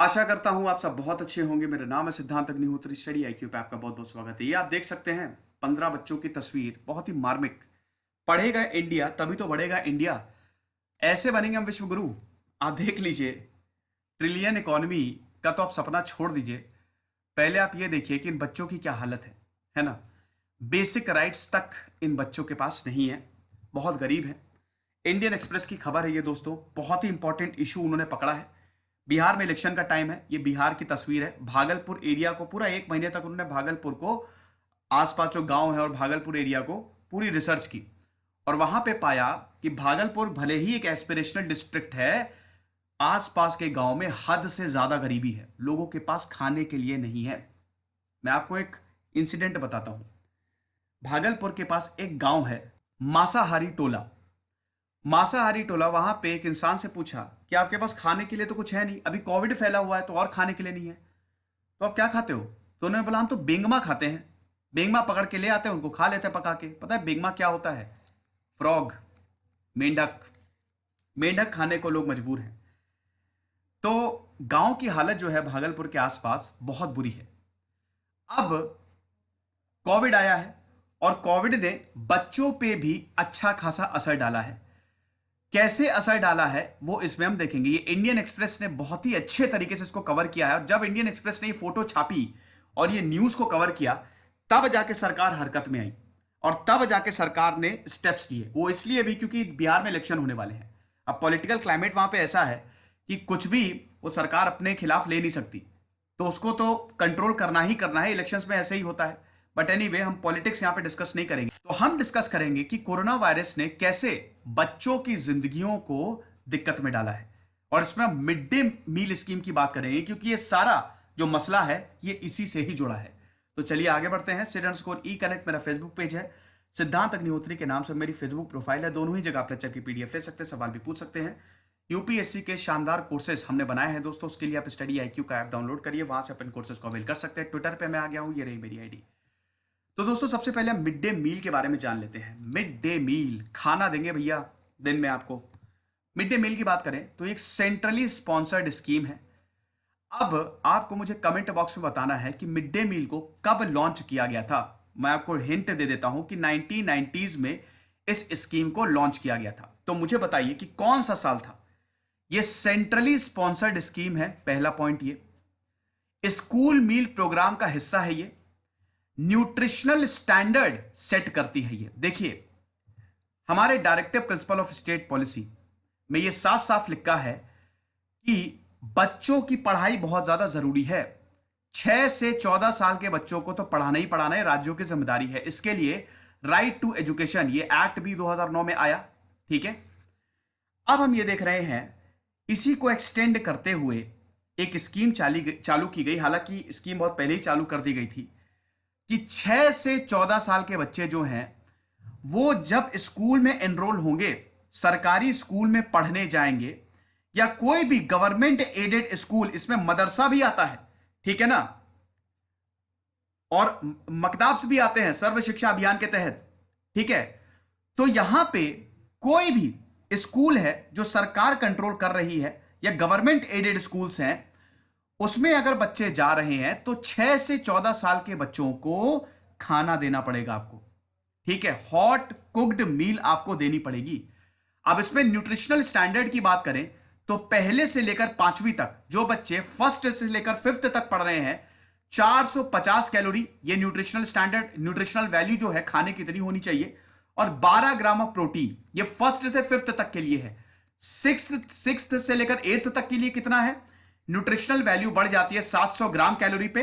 आशा करता हूं आप सब बहुत अच्छे होंगे। मेरा नाम है सिद्धांत अग्निहोत्री। स्टडी आईक्यू पे आपका बहुत बहुत स्वागत है। ये आप देख सकते हैं 15 बच्चों की तस्वीर, बहुत ही मार्मिक। पढ़ेगा इंडिया तभी तो बढ़ेगा इंडिया, ऐसे बनेंगे हम विश्व गुरु। आप देख लीजिए, ट्रिलियन इकोनॉमी का तो आप सपना छोड़ दीजिए। पहले आप ये देखिए कि इन बच्चों की क्या हालत है ना। बेसिक राइट्स तक इन बच्चों के पास नहीं है, बहुत गरीब है। इंडियन एक्सप्रेस की खबर है ये दोस्तों, बहुत ही इंपॉर्टेंट इशू उन्होंने पकड़ा है। बिहार में इलेक्शन का टाइम है, ये बिहार की तस्वीर है। भागलपुर एरिया को पूरा 1 महीने तक उन्होंने भागलपुर को, आसपास जो गांव है और भागलपुर एरिया को पूरी रिसर्च की, और वहां पे पाया कि भागलपुर भले ही एक एस्पिरेशनल डिस्ट्रिक्ट है, आसपास के गांव में हद से ज्यादा गरीबी है, लोगों के पास खाने के लिए नहीं है। मैं आपको एक इंसिडेंट बताता हूं। भागलपुर के पास एक गांव है मांसाहारी टोला। मांसाहारी टोला, वहां पे एक इंसान से पूछा कि आपके पास खाने के लिए तो कुछ है नहीं, अभी कोविड फैला हुआ है तो और खाने के लिए नहीं है, तो आप क्या खाते हो? तो उन्होंने बोला हम तो बेंगमा खाते हैं। बेंगमा पकड़ के ले आते हैं, उनको खा लेते हैं पका के। पता है बेंगमा क्या होता है? फ्रॉग, मेंढक। मेंढक खाने को लोग मजबूर हैं। तो गांव की हालत जो है भागलपुर के आसपास बहुत बुरी है। अब कोविड आया है और कोविड ने बच्चों पे भी अच्छा खासा असर डाला है। कैसे असर डाला है वो इसमें हम देखेंगे। ये इंडियन एक्सप्रेस ने बहुत ही अच्छे तरीके से इसको कवर किया है, और जब इंडियन एक्सप्रेस ने ये फोटो छापी और ये न्यूज को कवर किया, तब जाके सरकार हरकत में आई और तब जाके सरकार ने स्टेप्स लिए। वो इसलिए भी क्योंकि बिहार में इलेक्शन होने वाले हैं। अब पॉलिटिकल क्लाइमेट वहां पे ऐसा है कि कुछ भी वो सरकार अपने खिलाफ ले नहीं सकती, तो उसको तो कंट्रोल करना ही करना है। इलेक्शंस में ऐसे ही होता है। बट एनीवे, हम पॉलिटिक्स यहां पे डिस्कस नहीं करेंगे। तो हम डिस्कस करेंगे कि कोरोना वायरस ने कैसे बच्चों की जिंदगियों को दिक्कत में डाला है, और इसमें हम मिड डे मील स्कीम की बात करेंगे, क्योंकि ये सारा जो मसला है ये इसी से ही जुड़ा है। तो चलिए आगे बढ़ते हैं। @e-connect मेरा फेसबुक पेज है, सिद्धांत अग्निहोत्री के नाम से मेरी फेसबुक प्रोफाइल है। दोनों ही जगह आप लेक्चर की पीडीएफ ले सकते हैं, सवाल भी पूछ सकते हैं। यूपीएससी के शानदार कोर्सेज हमने बनाए हैं दोस्तों, उसके लिए आप स्टडी आईक्यू का ऐप डाउनलोड करिए, वहां से अपन कोर्सेज को अवेल कर सकते हैं। ट्विटर पे मैं आ गया हूं, ये रही मेरी आईडी। तो दोस्तों सबसे पहले हम मिड डे मील के बारे में जान लेते हैं। मिड डे मील, खाना देंगे भैया दिन में आपको। मिड डे मील की बात करें तो एक सेंट्रली स्पॉन्सर्ड स्कीम है। अब आपको मुझे कमेंट बॉक्स में बताना है कि मिड डे मील को कब लॉन्च किया गया था। मैं आपको हिंट दे देता हूं कि 1990s में इस स्कीम को लॉन्च किया गया था। तो मुझे बताइए कि कौन सा साल था। यह सेंट्रली स्पॉन्सर्ड स्कीम है, पहला पॉइंट। ये स्कूल मील प्रोग्राम का हिस्सा है। ये न्यूट्रिशनल स्टैंडर्ड सेट करती है। ये देखिए, हमारे directive principle of state policy में ये साफ साफ लिखा है कि बच्चों की पढ़ाई बहुत ज्यादा जरूरी है। 6 से 14 साल के बच्चों को तो पढ़ाना ही पढ़ाना है, राज्यों की जिम्मेदारी है। इसके लिए राइट टू एजुकेशन, ये एक्ट भी 2009 में आया। ठीक है, अब हम ये देख रहे हैं, इसी को एक्सटेंड करते हुए एक स्कीम चालू की गई। हालांकि स्कीम बहुत पहले ही चालू कर दी गई थी कि 6 से 14 साल के बच्चे जो हैं वो जब स्कूल में एनरोल होंगे, सरकारी स्कूल में पढ़ने जाएंगे, या कोई भी गवर्नमेंट एडेड स्कूल, इसमें मदरसा भी आता है, ठीक है ना, और मकताब्स भी आते हैं सर्व शिक्षा अभियान के तहत। ठीक है, तो यहां पे कोई भी स्कूल है जो सरकार कंट्रोल कर रही है या गवर्नमेंट एडेड स्कूल्स हैं, उसमें अगर बच्चे जा रहे हैं तो 6 से 14 साल के बच्चों को खाना देना पड़ेगा आपको। ठीक है, हॉट कुक्ड मील आपको देनी पड़ेगी। अब इसमें न्यूट्रिशनल स्टैंडर्ड की बात करें तो पहले से लेकर 5वीं तक जो बच्चे फर्स्ट से लेकर 5th तक पढ़ रहे हैं, 450 कैलोरी ये न्यूट्रिशनल स्टैंडर्ड, न्यूट्रिशनल वैल्यू जो है खाने की इतनी होनी चाहिए, और 12 ग्राम ऑफ प्रोटीन, ये फर्स्ट से 5th तक के लिए है। सिक्स से लेकर 8th तक के लिए कितना है? न्यूट्रिशनल वैल्यू बढ़ जाती है 700 ग्राम कैलोरी पे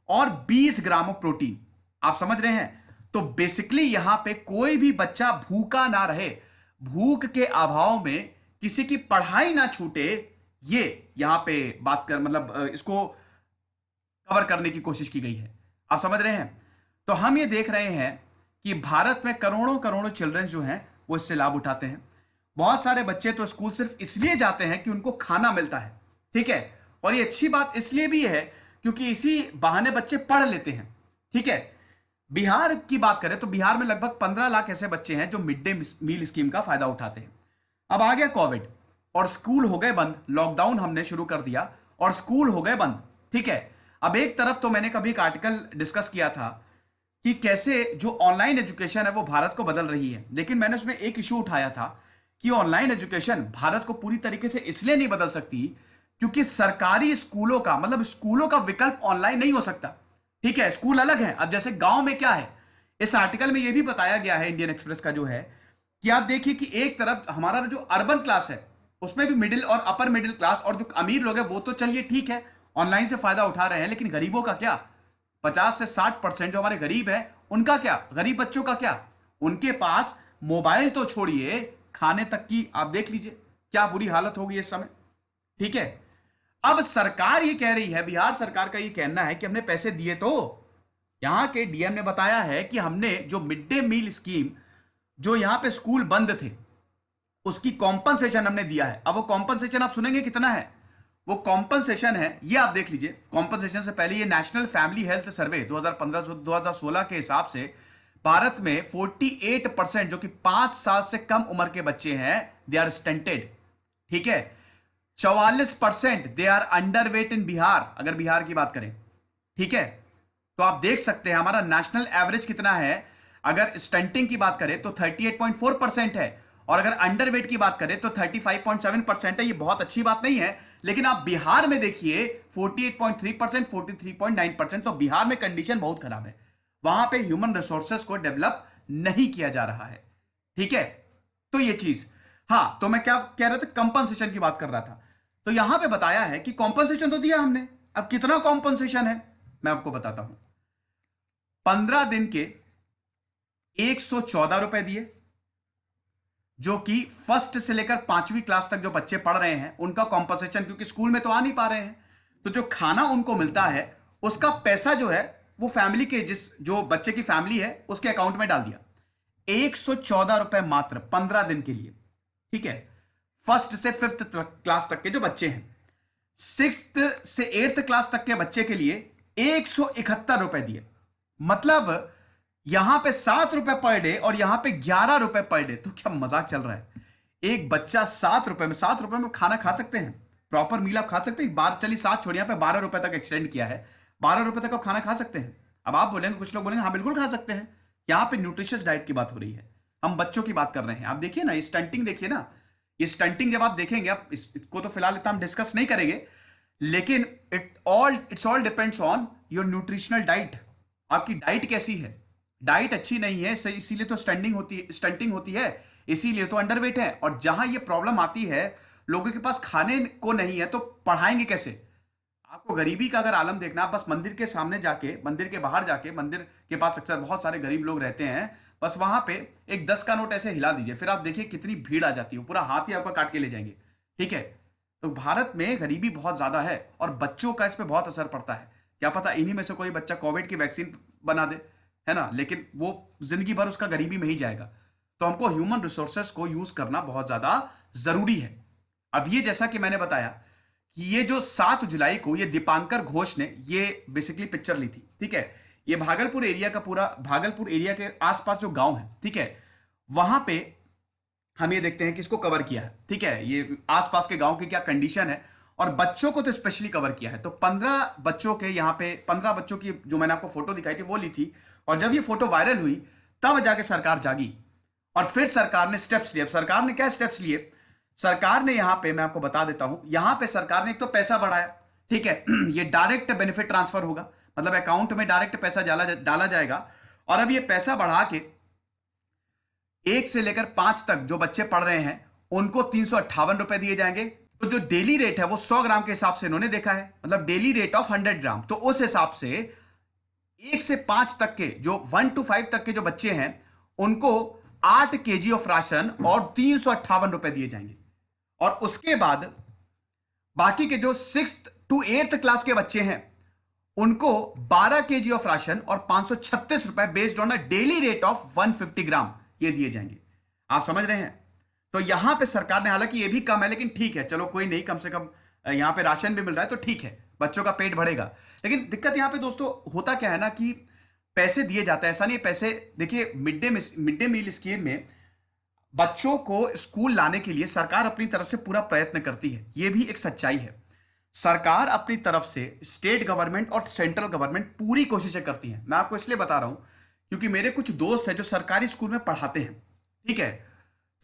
और 20 ग्राम ऑफ प्रोटीन। आप समझ रहे हैं? तो बेसिकली यहां पे कोई भी बच्चा भूखा ना रहे, भूख के अभाव में किसी की पढ़ाई ना छूटे, ये यहां पे बात कर, मतलब इसको कवर करने की कोशिश की गई है। आप समझ रहे हैं? तो हम ये देख रहे हैं कि भारत में करोड़ों करोड़ों चिल्ड्रन जो हैं वो इससे लाभ उठाते हैं। बहुत सारे बच्चे तो स्कूल सिर्फ इसलिए जाते हैं कि उनको खाना मिलता है। ठीक है, और ये अच्छी बात इसलिए भी है क्योंकि इसी बहाने बच्चे पढ़ लेते हैं। ठीक है, बिहार की बात करें तो बिहार में लगभग 15 लाख ऐसे बच्चे हैं जो मिड डे मील स्कीम का फायदा उठाते हैं। अब आ गया कोविड और स्कूल हो गए बंद, लॉकडाउन हमने शुरू कर दिया, और स्कूल हो गए बंद। ठीक है, अब एक तरफ तो मैंने कभी एक आर्टिकल डिस्कस किया था कि कैसे जो ऑनलाइन एजुकेशन है वो भारत को बदल रही है, लेकिन मैंने उसमें एक इशू उठाया था कि ऑनलाइन एजुकेशन भारत को पूरी तरीके से इसलिए नहीं बदल सकती क्योंकि सरकारी स्कूलों का मतलब स्कूलों का विकल्प ऑनलाइन नहीं हो सकता। ठीक है, स्कूल अलग है। अब जैसे गांव में क्या है, इस आर्टिकल में यह भी बताया गया है इंडियन एक्सप्रेस का जो है कि आप देखिए कि एक तरफ हमारा जो अर्बन क्लास है उसमें भी मिडिल और अपर मिडिल क्लास और जो अमीर लोग हैं वो तो चलिए ठीक है ऑनलाइन से फायदा उठा रहे हैं, लेकिन गरीबों का क्या? 50 से 60% जो हमारे गरीब हैं उनका क्या? गरीब बच्चों का क्या? उनके पास मोबाइल तो छोड़िए, खाने तक की आप देख लीजिए क्या बुरी हालत होगी इस समय। ठीक है, अब सरकार ये कह रही है, बिहार सरकार का ये कहना है कि हमने पैसे दिए, तो यहां के डीएम ने बताया है कि हमने जो मिड डे मील स्कीम, जो यहां पे स्कूल बंद थे उसकी कॉम्पनसेशन हमने दिया है। अब वो कॉम्पनसेशन आप सुनेंगे कितना है, वो कॉम्पनसेशन है ये आप देख लीजिए। कॉम्पनसेशन से पहले ये नेशनल फैमिली हेल्थ सर्वे 2015-2016 के हिसाब से भारत में 48% जो कि 5 साल से कम उम्र के बच्चे हैं दे आर स्टंटेड। ठीक है, 44% दे आर अंडरवेट इन बिहार, अगर बिहार की बात करें। ठीक है, तो आप देख सकते हैं हमारा नेशनल एवरेज कितना है। अगर स्टंटिंग की बात करें तो 38.4% है, और अगर अंडरवेट की बात करें तो 35.7% है। ये बहुत अच्छी बात नहीं है, लेकिन आप बिहार में देखिए 48.3%, 43.9%, तो बिहार में कंडीशन बहुत खराब है। वहां पे ह्यूमन रिसोर्सेस को डेवलप नहीं किया जा रहा है। ठीक है, तो ये चीज, हाँ, तो मैं क्या कह रहा था, कंपनसेशन की बात कर रहा था। तो यहां पे बताया है कि कॉम्पनसेशन तो दिया हमने, अब कितना कॉम्पनसेशन है मैं आपको बताता हूं। 15 दिन के 114 रुपए दिए, जो कि फर्स्ट से लेकर 5वीं क्लास तक जो बच्चे पढ़ रहे हैं उनका कॉम्पनसेशन, क्योंकि स्कूल में तो आ नहीं पा रहे हैं, तो जो खाना उनको मिलता है उसका पैसा जो है वो फैमिली के, जो बच्चे की फैमिली है उसके अकाउंट में डाल दिया। 114 रुपए मात्र 15 दिन के लिए। ठीक है, फर्स्ट से 5th क्लास तक के जो बच्चे हैं, 6th से 8th क्लास तक के बच्चे के लिए 171 रुपए दिए। मतलब यहां पे 7 रुपए पर डे और यहां पे 11 रुपए पर डे। तो क्या मजाक चल रहा है? एक बच्चा 7 रुपए में खाना खा सकते हैं, प्रॉपर मील आप खा सकते हैं। बार चलिए 7 छोड़िए, यहां पे 12 रुपए तक एक्सटेंड किया है, 12 रुपए तक आप खाना खा सकते हैं। अब आप बोलेंगे, कुछ लोग बोलेंगे हाँ बिल्कुल खा सकते हैं। यहां पे न्यूट्रिशियस डाइट की बात हो रही है, हम बच्चों की बात कर रहे हैं। आप देखिए ना, ये स्टंटिंग देखिए ना, ये स्टंटिंग जब आप देखेंगे, आप इसको तो फिलहाल इतना हम डिस्कस नहीं करेंगे, लेकिन it's all depends on your nutritional diet. आपकी डाइट कैसी है? डाइट अच्छी नहीं है, इसीलिए तो स्टंटिंग होती है, इसीलिए तो अंडरवेट है। और जहां ये प्रॉब्लम आती है, लोगों के पास खाने को नहीं है तो पढ़ाएंगे कैसे? आपको गरीबी का अगर आलम देखना, आप बस मंदिर के सामने जाके, मंदिर के बाहर जाके, मंदिर के पास अक्सर बहुत सारे गरीब लोग रहते हैं, बस वहां पे एक 10 का नोट ऐसे हिला दीजिए, फिर आप देखिए कितनी भीड़ आ जाती है, पूरा हाथ ही आपका काट के ले जाएंगे। ठीक है, तो भारत में गरीबी बहुत ज्यादा है और बच्चों का इस पर बहुत असर पड़ता है। क्या पता इन्हीं में से कोई बच्चा कोविड की वैक्सीन बना दे, है ना, लेकिन वो जिंदगी भर उसका गरीबी में ही जाएगा। तो हमको ह्यूमन रिसोर्सेस को यूज करना बहुत ज्यादा जरूरी है। अब ये जैसा कि मैंने बताया कि ये जो 7 जुलाई को ये दीपांकर घोष ने ये बेसिकली पिक्चर ली थी। ठीक है, ये भागलपुर एरिया का, पूरा भागलपुर एरिया के आसपास जो गांव है, ठीक है, वहां पे हम ये देखते हैं कि इसको कवर किया है। ठीक है, ये आसपास के गांव की क्या कंडीशन है, और बच्चों को तो स्पेशली कवर किया है। तो 15 बच्चों के, यहाँ पे 15 बच्चों की जो मैंने आपको फोटो दिखाई थी वो ली थी, और जब ये फोटो वायरल हुई तब जाके सरकार जागी और फिर सरकार ने स्टेप्स लिए। अब सरकार ने क्या स्टेप्स लिए? सरकार ने यहां पे मैं आपको बता देता हूं, यहां पे सरकार ने एक तो पैसा बढ़ाया। ठीक है, ये डायरेक्ट बेनिफिट ट्रांसफर होगा, मतलब अकाउंट में डायरेक्ट पैसा डाला जाएगा। और अब ये पैसा बढ़ा के 1 से लेकर 5 तक जो बच्चे पढ़ रहे हैं उनको 358 रुपए दिए जाएंगे। तो जो डेली रेट है वो 100 ग्राम के हिसाब से इन्होंने देखा है, मतलब डेली रेट ऑफ 100 ग्राम। तो उस हिसाब से 1 से 5 तक के, जो 1 to 5 तक के जो बच्चे हैं उनको 8 केजी ऑफ राशन और 358 रुपए दिए जाएंगे। और उसके बाद बाकी के जो 6th to 8th क्लास के बच्चे हैं उनको 12 केजी ऑफ राशन और 536 रुपए based on a daily rate of 150 ग्राम ये दिए जाएंगे। आप समझ रहे हैं? तो यहां पे सरकार ने, हालांकि ये भी कम है लेकिन ठीक है, चलो कोई नहीं, कम से कम यहां पे राशन भी मिल रहा है तो ठीक है, बच्चों का पेट भरेगा। लेकिन दिक्कत यहां पे दोस्तों होता क्या है ना, कि पैसे दिए जाते हैं, ऐसा नहीं पैसे, देखिए मिड डे मील स्कीम में बच्चों को स्कूल लाने के लिए सरकार अपनी तरफ से पूरा प्रयत्न करती है, यह भी एक सच्चाई है। सरकार अपनी तरफ से, स्टेट गवर्नमेंट और सेंट्रल गवर्नमेंट पूरी कोशिशें करती है। मैं आपको इसलिए बता रहा हूं क्योंकि मेरे कुछ दोस्त हैं जो सरकारी स्कूल में पढ़ाते हैं, ठीक है।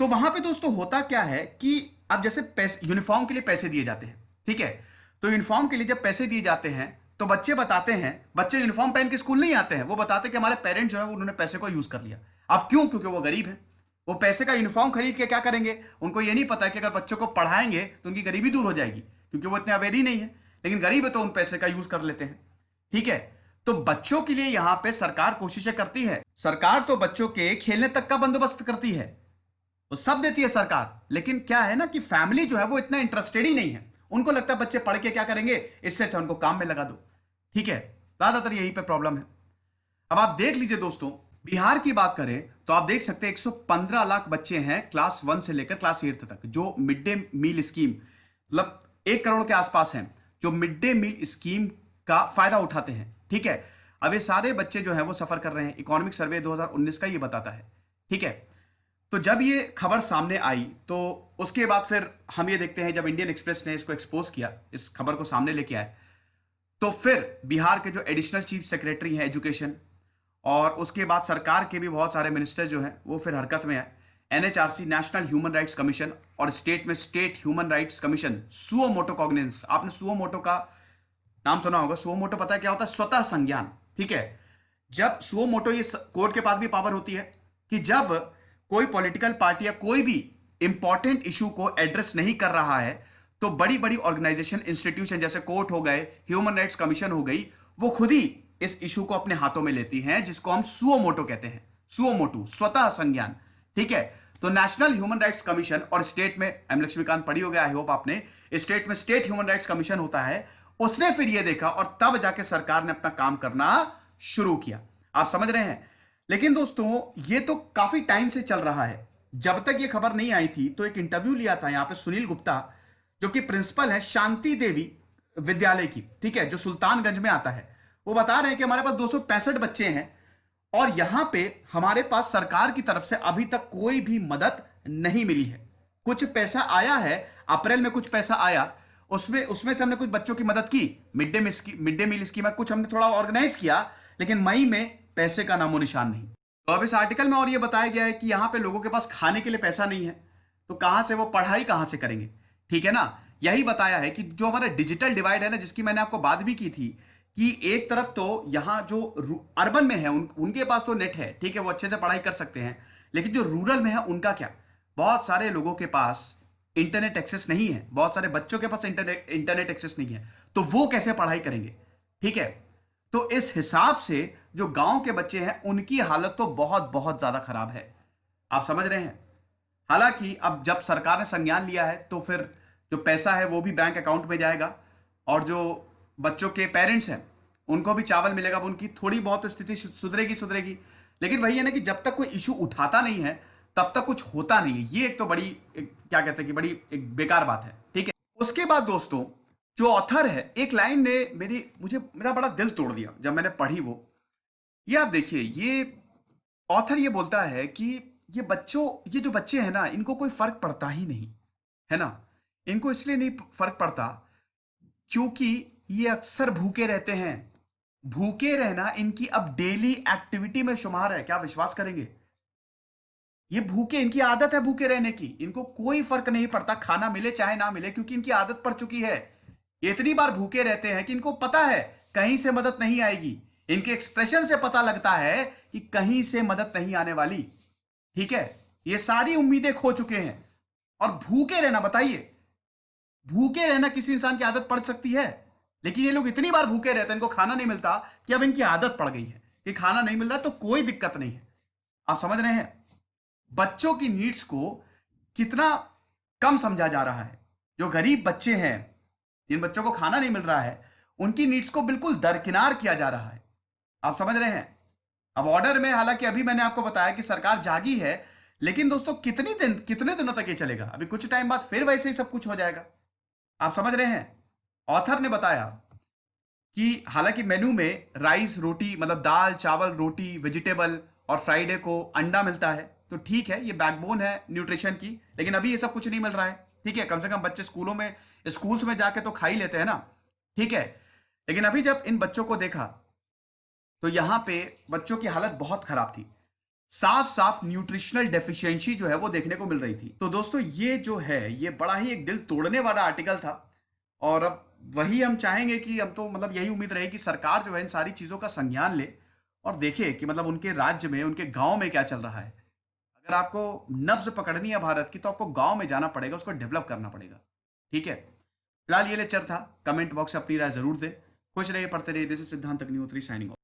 तो वहां पे दोस्तों होता क्या है कि अब जैसे पैसे यूनिफॉर्म के लिए पैसे दिए जाते हैं, ठीक है। तो यूनिफॉर्म के लिए जब पैसे दिए जाते हैं तो बच्चे बताते हैं, बच्चे यूनिफॉर्म पहन के स्कूल नहीं आते हैं, वो बताते हैं कि हमारे पेरेंट्स जो है उन्होंने पैसे को यूज कर लिया। अब क्यों? क्योंकि वो गरीब है। वो पैसे का यूनिफॉर्म खरीद के क्या करेंगे? उनको ये नहीं पता है कि अगर बच्चों को पढ़ाएंगे तो उनकी गरीबी दूर हो जाएगी, क्योंकि वो इतने अवेयर ही नहीं है। लेकिन गरीब है तो उन पैसे का यूज कर लेते हैं, ठीक है। तो बच्चों के लिए यहां पे सरकार कोशिशें करती है। सरकार तो बच्चों के खेलने तक का बंदोबस्त करती है, वो सब देती है सरकार। लेकिन क्या है ना कि फैमिली जो है वो इतना इंटरेस्टेड ही नहीं है। उनको लगता है बच्चे पढ़ के क्या करेंगे, इससे अच्छा उनको काम में लगा दो, ठीक है। ज्यादातर यहीं पे प्रॉब्लम है। अब आप देख लीजिए दोस्तों, बिहार की बात करें तो आप देख सकते हैं 115 लाख बच्चे हैं क्लास 1 से लेकर क्लास 8 तक, जो मिड डे मील स्कीम, मतलब 1 करोड़ के आसपास हैं जो मिड डे मील स्कीम का फायदा उठाते हैं, ठीक है। अब ये सारे बच्चे जो हैं वो सफर कर रहे हैं। इकोनॉमिक सर्वे 2019 का ये बताता है, ठीक है। तो जब ये खबर सामने आई तो उसके बाद फिर हम ये देखते हैं, जब इंडियन एक्सप्रेस ने इसको एक्सपोज किया, इस खबर को सामने लेके आए, तो फिर बिहार के जो एडिशनल चीफ सेक्रेटरी हैं एजुकेशन, और उसके बाद सरकार के भी बहुत सारे मिनिस्टर जो हैं वो फिर हरकत में आए। NHRC, national human rights commission, और स्टेट में state human rights commission, suo motu cognizance. आपने सुओ मोटो का नाम सुना होगा। सुओ मोटो पता है क्या होता है? स्वतः संज्ञान, ठीक है। जब सुओ मोटो, ये कोर्ट के पास भी पावर होती है कि जब कोई पॉलिटिकल पार्टी या कोई भी इंपॉर्टेंट इशू को एड्रेस नहीं कर रहा है तो बड़ी बड़ी ऑर्गेनाइजेशन, इंस्टीट्यूशन जैसे कोर्ट हो गए, ह्यूमन राइट्स कमीशन हो गई, वो खुद ही इस इशू को अपने हाथों में लेती हैं, जिसको हम सुओ मोटो कहते हैं। सुओ मोटो, स्वतः संज्ञान, ठीक है। तो नेशनल ह्यूमन राइट्स कमीशन और स्टेट में, एम लक्ष्मीकांत पढ़ी हो गया, आई होप आपने, स्टेट में स्टेट ह्यूमन राइट्स कमीशन होता है। उसने फिर ये देखा और तब जाके सरकार ने अपना काम करना शुरू किया। आप समझ रहे हैं। लेकिन दोस्तों ये तो काफी टाइम से चल रहा है। जब तक ये खबर नहीं आई थी तो एक इंटरव्यू लिया था यहां पे सुनील गुप्ता, जो कि प्रिंसिपल है शांति देवी विद्यालय की, ठीक है, जो सुल्तानगंज में आता है। वो बता रहे हैं कि हमारे पास 265 बच्चे हैं और यहां पे हमारे पास सरकार की तरफ से अभी तक कोई भी मदद नहीं मिली है। कुछ पैसा आया है, अप्रैल में कुछ पैसा आया, उसमें से हमने कुछ बच्चों की मदद की, मिड डे मील स्कीम, कुछ हमने थोड़ा ऑर्गेनाइज किया, लेकिन मई में पैसे का नामो निशान नहीं। तो अब इस आर्टिकल में और ये बताया गया है कि यहां पे लोगों के पास खाने के लिए पैसा नहीं है, तो कहां से वो पढ़ाई कहां से करेंगे, ठीक है ना। यही बताया है कि जो हमारा डिजिटल डिवाइड है ना, जिसकी मैंने आपको बात भी की थी, कि एक तरफ तो यहां जो अर्बन में है उनके पास तो नेट है, ठीक है, वो अच्छे से पढ़ाई कर सकते हैं, लेकिन जो रूरल में है उनका क्या? बहुत सारे लोगों के पास इंटरनेट एक्सेस नहीं है, बहुत सारे बच्चों के पास इंटरनेट एक्सेस नहीं है, तो वो कैसे पढ़ाई करेंगे, ठीक है। तो इस हिसाब से जो गांव के बच्चे हैं उनकी हालत तो बहुत बहुत ज्यादा खराब है। आप समझ रहे हैं। हालांकि अब जब सरकार ने संज्ञान लिया है तो फिर जो पैसा है वो भी बैंक अकाउंट में जाएगा, और जो बच्चों के पेरेंट्स हैं उनको भी चावल मिलेगा, उनकी थोड़ी बहुत स्थिति सुधरेगी। लेकिन वही है ना कि जब तक कोई इशू उठाता नहीं है तब तक कुछ होता नहीं है। ये एक तो बड़ी क्या कहते हैं कि बड़ी एक बेकार बात है, ठीक है। उसके बाद दोस्तों जो ऑथर है, एक लाइन ने मेरा बड़ा दिल तोड़ दिया जब मैंने पढ़ी वो। ये आप देखिए, ये ऑथर ये बोलता है कि ये जो बच्चे हैं ना, इनको कोई फर्क पड़ता ही नहीं है ना। इनको इसलिए नहीं फर्क पड़ता क्योंकि ये अक्सर भूखे रहते हैं। भूखे रहना इनकी अब डेली एक्टिविटी में शुमार है। क्या विश्वास करेंगे? ये भूखे, इनकी आदत है भूखे रहने की। इनको कोई फर्क नहीं पड़ता खाना मिले चाहे ना मिले, क्योंकि इनकी आदत पड़ चुकी है। ये इतनी बार भूखे रहते हैं कि इनको पता है कहीं से मदद नहीं आएगी। इनके एक्सप्रेशन से पता लगता है कि कहीं से मदद नहीं आने वाली, ठीक है। ये सारी उम्मीदें खो चुके हैं और भूखे रहना, बताइए, भूखे रहना किसी इंसान की आदत पड़ सकती है? लेकिन ये लोग इतनी बार भूखे रहते हैं, इनको खाना नहीं मिलता, कि अब इनकी आदत पड़ गई है कि खाना नहीं मिल रहा तो कोई दिक्कत नहीं है। आप समझ रहे हैं बच्चों की नीड्स को कितना कम समझा जा रहा है। जो गरीब बच्चे हैं, जिन बच्चों को खाना नहीं मिल रहा है, उनकी नीड्स को बिल्कुल दरकिनार किया जा रहा है। आप समझ रहे हैं। अब ऑर्डर में, हालांकि अभी मैंने आपको बताया कि सरकार जागी है, लेकिन दोस्तों कितने दिनों तक ये चलेगा? अभी कुछ टाइम बाद फिर वैसे ही सब कुछ हो जाएगा। आप समझ रहे हैं। ऑथर ने बताया कि हालांकि मेनू में राइस, रोटी, मतलब दाल, चावल, रोटी, वेजिटेबल, और फ्राइडे को अंडा मिलता है, तो ठीक है, ये बैकबोन है न्यूट्रिशन की, लेकिन अभी ये सब कुछ नहीं मिल रहा है, ठीक है। कम से कम बच्चे स्कूलों में स्कूल्स में जाके तो खा ही लेते हैं ना, ठीक है। लेकिन अभी जब इन बच्चों को देखा तो यहां पे बच्चों की हालत बहुत खराब थी, साफ साफ न्यूट्रिशनल डेफिशिएंसी जो है वो देखने को मिल रही थी। तो दोस्तों ये जो है ये बड़ा ही एक दिल तोड़ने वाला आर्टिकल था। और अब वही हम चाहेंगे कि हम तो मतलब यही उम्मीद रहे कि सरकार जो है इन सारी चीजों का संज्ञान ले और देखे कि मतलब उनके राज्य में, उनके गांव में क्या चल रहा है। अगर आपको नब्ज पकड़नी है भारत की तो आपको गांव में जाना पड़ेगा, उसको डेवलप करना पड़ेगा, ठीक है। फिलहाल ये लेक्चर था, कमेंट बॉक्स अपनी राय जरूर दे। खुश रहिए, पढ़ते रहिए। दिस इज सिद्धांत अग्निहोत्री साइनिंग ऑफ।